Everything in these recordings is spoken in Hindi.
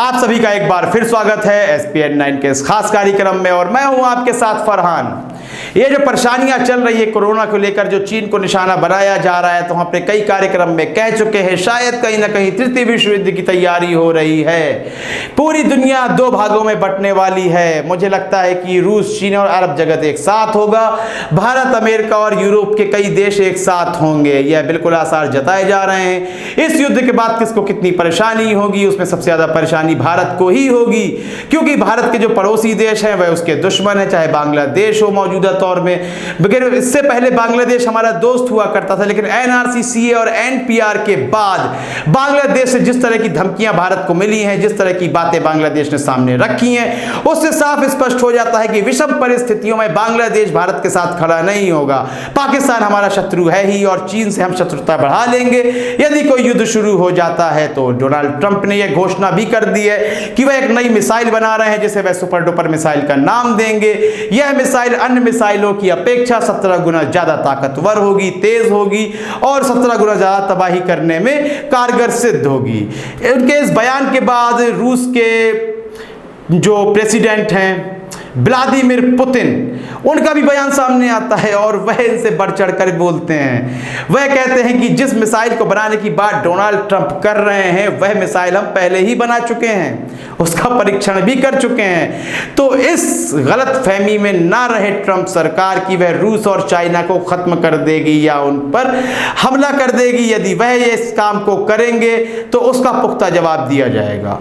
आप सभी का एक बार फिर स्वागत है SPN9 के इस खास कार्यक्रम में और मैं हूं आपके साथ फरहान। ये जो परेशानियां चल रही है कोरोना को लेकर, जो चीन को निशाना बनाया जा रहा है, तो हम अपने कई कार्यक्रम में कह चुके हैं शायद कहीं ना कहीं तृतीय विश्व युद्ध की तैयारी हो रही है। पूरी दुनिया दो भागों में बंटने वाली है। मुझे लगता है कि रूस, चीन और अरब जगत एक साथ होगा, भारत, अमेरिका और यूरोप के कई देश एक साथ होंगे। यह बिल्कुल आसार जताए जा रहे हैं। इस युद्ध के बाद किसको कितनी परेशानी होगी, उसमें सबसे ज्यादा परेशानी भारत को ही होगी, क्योंकि भारत के जो पड़ोसी देश हैं वह उसके दुश्मन है, चाहे बांग्लादेश हो मौजूदा तौर में। बगैर इससे पहले बांग्लादेश हमारा दोस्त हुआ करता था, लेकिन NRC, CA और NPR के बाद बांग्लादेश से जिस तरह की धमकियां भारत को मिली हैं, जिस तरह की बातें बांग्लादेश ने सामने रखी हैं, उससे साफ स्पष्ट हो जाता है कि विषम परिस्थितियों में बांग्लादेश भारत के साथ खड़ा नहीं होगा। पाकिस्तान हमारा शत्रु है ही और चीन से हम शत्रुता बढ़ा लेंगे यदि कोई युद्ध शुरू हो जाता है। तो डोनाल्ड ट्रंप ने यह घोषणा भी कर दी है कि वह एक नई मिसाइल बना रहे हैं जिसे वह सुपर डुपर मिसाइल का नाम देंगे। यह मिसाइल अन्य मिसाइलों की अपेक्षा 17 गुना ज्यादा ताकतवर होगी, तेज होगी और 17 गुना ज्यादा तबाही करने में कारगर सिद्ध होगी। उनके इस बयान के बाद रूस के जो प्रेसिडेंट हैं व्लादिमीर पुतिन, उनका भी बयान सामने आता है और वह इनसे बढ़ चढ़ कर बोलते हैं। वह कहते हैं कि जिस मिसाइल को बनाने की बात डोनाल्ड ट्रंप कर रहे हैं वह मिसाइल हम पहले ही बना चुके हैं, उसका परीक्षण भी कर चुके हैं। तो इस गलत फहमी में ना रहे ट्रंप सरकार की वह रूस और चाइना को खत्म कर देगी या उन पर हमला कर देगी। यदि वह इस काम को करेंगे तो उसका पुख्ता जवाब दिया जाएगा।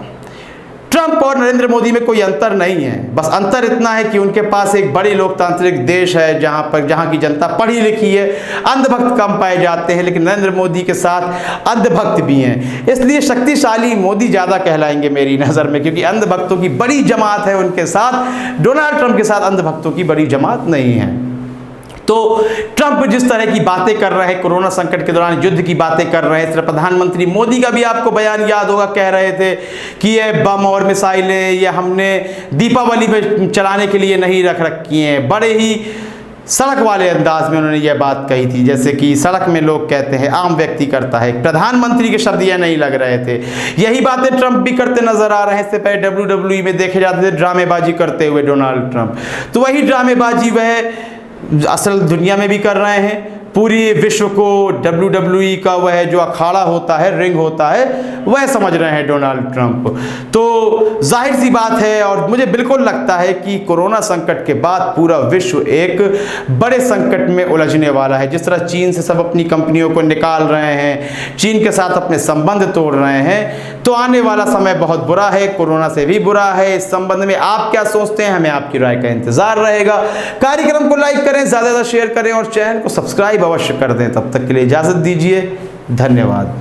ट्रंप और नरेंद्र मोदी में कोई अंतर नहीं है, बस अंतर इतना है कि उनके पास एक बड़ी लोकतांत्रिक देश है जहां की जनता पढ़ी लिखी है, अंधभक्त कम पाए जाते हैं, लेकिन नरेंद्र मोदी के साथ अंधभक्त भी हैं। इसलिए शक्तिशाली मोदी ज्यादा कहलाएंगे मेरी नजर में, क्योंकि अंधभक्तों की बड़ी जमात है उनके साथ। डोनाल्ड ट्रंप के साथ अंधभक्तों की बड़ी जमात नहीं है। तो ट्रंप जिस तरह की बातें कर रहे हैं, कोरोना संकट के दौरान युद्ध की बातें कर रहे हैं, सिर्फ प्रधानमंत्री मोदी का भी आपको बयान याद होगा, कह रहे थे कि ये बम और मिसाइलें ये हमने दीपावली में चलाने के लिए नहीं रख रखी हैं। बड़े ही सड़क वाले अंदाज में उन्होंने यह बात कही थी, जैसे कि सड़क में लोग कहते हैं, आम व्यक्ति करता है। प्रधानमंत्री के शब्द यह नहीं लग रहे थे। यही बातें ट्रंप भी करते नजर आ रहे हैं। इससे पहले WWE में देखे जाते थे ड्रामेबाजी करते हुए डोनाल्ड ट्रंप, तो वही ड्रामेबाजी वह असल दुनिया में भी कर रहे हैं। पूरी विश्व को WWE का वह जो अखाड़ा होता है, रिंग होता है, वह समझ रहे हैं डोनाल्ड ट्रंप। तो जाहिर सी बात है और मुझे बिल्कुल लगता है कि कोरोना संकट के बाद पूरा विश्व एक बड़े संकट में उलझने वाला है। जिस तरह चीन से सब अपनी कंपनियों को निकाल रहे हैं, चीन के साथ अपने संबंध तोड़ रहे हैं, तो आने वाला समय बहुत बुरा है, कोरोना से भी बुरा है। इस संबंध में आप क्या सोचते हैं, हमें आपकी राय का इंतजार रहेगा। कार्यक्रम को लाइक करें, ज्यादा से ज्यादा शेयर करें और चैनल को सब्सक्राइब अवश्य कर दें। तब तक के लिए इजाजत दीजिए, धन्यवाद।